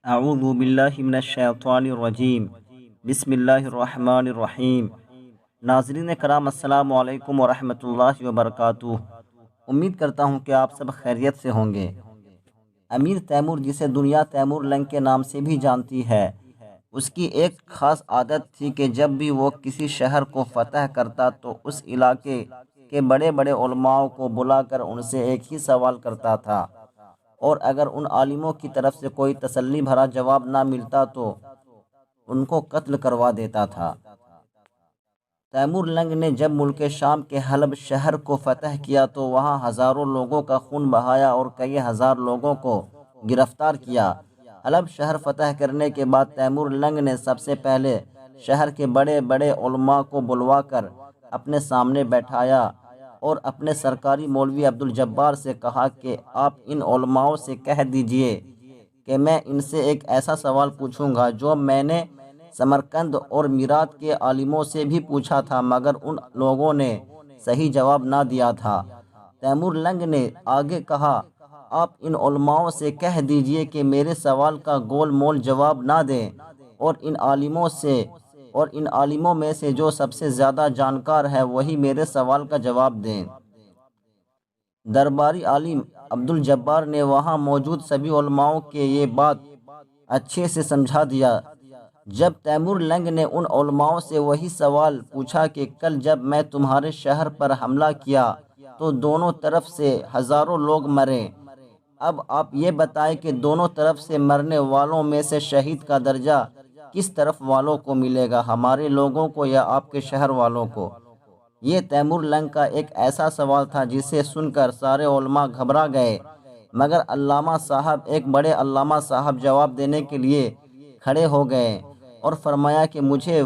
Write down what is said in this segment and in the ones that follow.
اعوذ باللہ من الشیطان الرجیم بسم اللہ الرحمن الرحیم۔ ناظرین کرام، السلام علیکم ورحمۃ اللہ وبرکاتہ۔ امید کرتا ہوں کہ آپ سب خیریت سے ہوں گے۔ امیر تیمور، جسے دنیا تیمور لنگ کے نام سے بھی جانتی ہے، اس کی ایک خاص عادت تھی کہ جب بھی وہ کسی شہر کو فتح کرتا تو اس علاقے کے بڑے بڑے علماء کو بلا کر ان سے ایک ہی سوال کرتا تھا، اور اگر ان عالموں کی طرف سے کوئی تسلی بھرا جواب نہ ملتا تو ان کو قتل کروا دیتا تھا۔ تیمور لنگ نے جب ملک شام کے حلب شہر کو فتح کیا تو وہاں ہزاروں لوگوں کا خون بہایا اور کئی ہزار لوگوں کو گرفتار کیا۔ حلب شہر فتح کرنے کے بعد تیمور لنگ نے سب سے پہلے شہر کے بڑے بڑے علماء کو بلوا کر اپنے سامنے بیٹھایا اور اپنے سرکاری مولوی عبدالجبار سے کہا کہ آپ ان علماؤں سے کہہ دیجئے کہ میں ان سے ایک ایسا سوال پوچھوں گا جو میں نے سمرقند اور میرات کے عالموں سے بھی پوچھا تھا، مگر ان لوگوں نے صحیح جواب نہ دیا تھا۔ تیمور لنگ نے آگے کہا، آپ ان علماؤں سے کہہ دیجئے کہ میرے سوال کا گول مول جواب نہ دیں اور ان عالموں میں سے جو سب سے زیادہ جانکار ہے وہی میرے سوال کا جواب دیں۔ درباری عالم عبدالجبار نے وہاں موجود سبھی علماؤں کے یہ بات اچھے سے سمجھا دیا۔ جب تیمور لنگ نے ان علماؤں سے وہی سوال پوچھا کہ کل جب میں تمہارے شہر پر حملہ کیا تو دونوں طرف سے ہزاروں لوگ مرے، اب آپ یہ بتائیں کہ دونوں طرف سے مرنے والوں میں سے شہید کا درجہ کس طرف والوں کو ملے گا، ہمارے لوگوں کو یا آپ کے شہر والوں کو؟ یہ تیمور لنگ کا ایک ایسا سوال تھا جسے سن کر سارے علماء گھبرا گئے، مگر ایک بڑے علامہ صاحب جواب دینے کے لیے کھڑے ہو گئے اور فرمایا کہ مجھے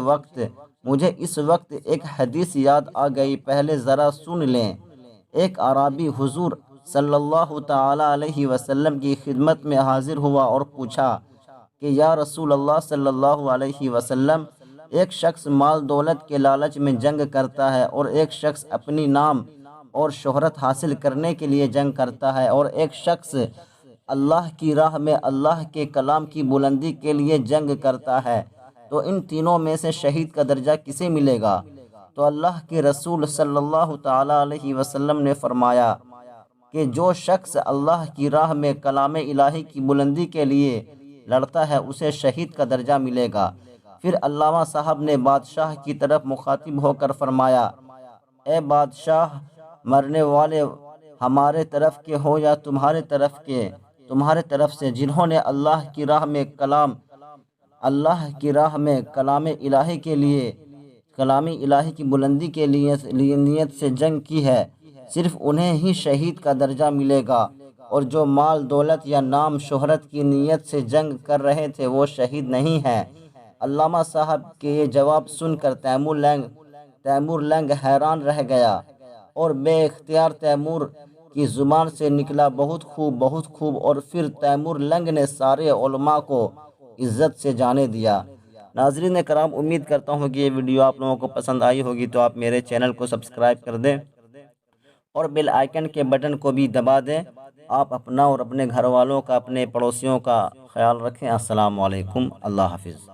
اس وقت ایک حدیث یاد آ گئی، پہلے ذرا سن لیں۔ ایک اعرابی حضور صلی اللہ تعالی علیہ وسلم کی خدمت میں حاضر ہوا اور پوچھا کہ یا رسول اللہ صلی اللہ علیہ وسلم، ایک شخص مال دولت کے لالچ میں جنگ کرتا ہے اور ایک شخص اپنی نام اور شہرت حاصل کرنے کے لیے جنگ کرتا ہے اور ایک شخص اللہ کی راہ میں اللہ کے کلام کی بلندی کے لیے جنگ کرتا ہے، تو ان تینوں میں سے شہید کا درجہ کسے ملے گا؟ تو اللہ کے رسول صلی اللہ تعالی علیہ وسلم نے فرمایا کہ جو شخص اللہ کی راہ میں کلام الہی کی بلندی کے لیے لڑتا ہے اسے شہید کا درجہ ملے گا۔ پھر علامہ صاحب نے بادشاہ کی طرف مخاطب ہو کر فرمایا، اے بادشاہ، مرنے والے ہمارے طرف کے ہوں یا تمہارے طرف سے، جنہوں نے اللہ کی راہ میں کلام الہی کی بلندی کے لیے نیت سے جنگ کی ہے، صرف انہیں ہی شہید کا درجہ ملے گا، اور جو مال دولت یا نام شہرت کی نیت سے جنگ کر رہے تھے وہ شہید نہیں ہیں۔ علامہ صاحب کے یہ جواب سن کر تیمور لنگ حیران رہ گیا اور بے اختیار تیمور کی زبان سے نکلا، بہت خوب، بہت خوب، اور پھر تیمور لنگ نے سارے علماء کو عزت سے جانے دیا۔ ناظرین کرام، امید کرتا ہوں کہ یہ ویڈیو آپ لوگوں کو پسند آئی ہوگی، تو آپ میرے چینل کو سبسکرائب کر دیں اور بیل آئیکن کے بٹن کو بھی دبا دیں۔ آپ اپنا اور اپنے گھر والوں کا، اپنے پڑوسیوں کا خیال رکھیں۔ السلام علیکم، اللہ حافظ۔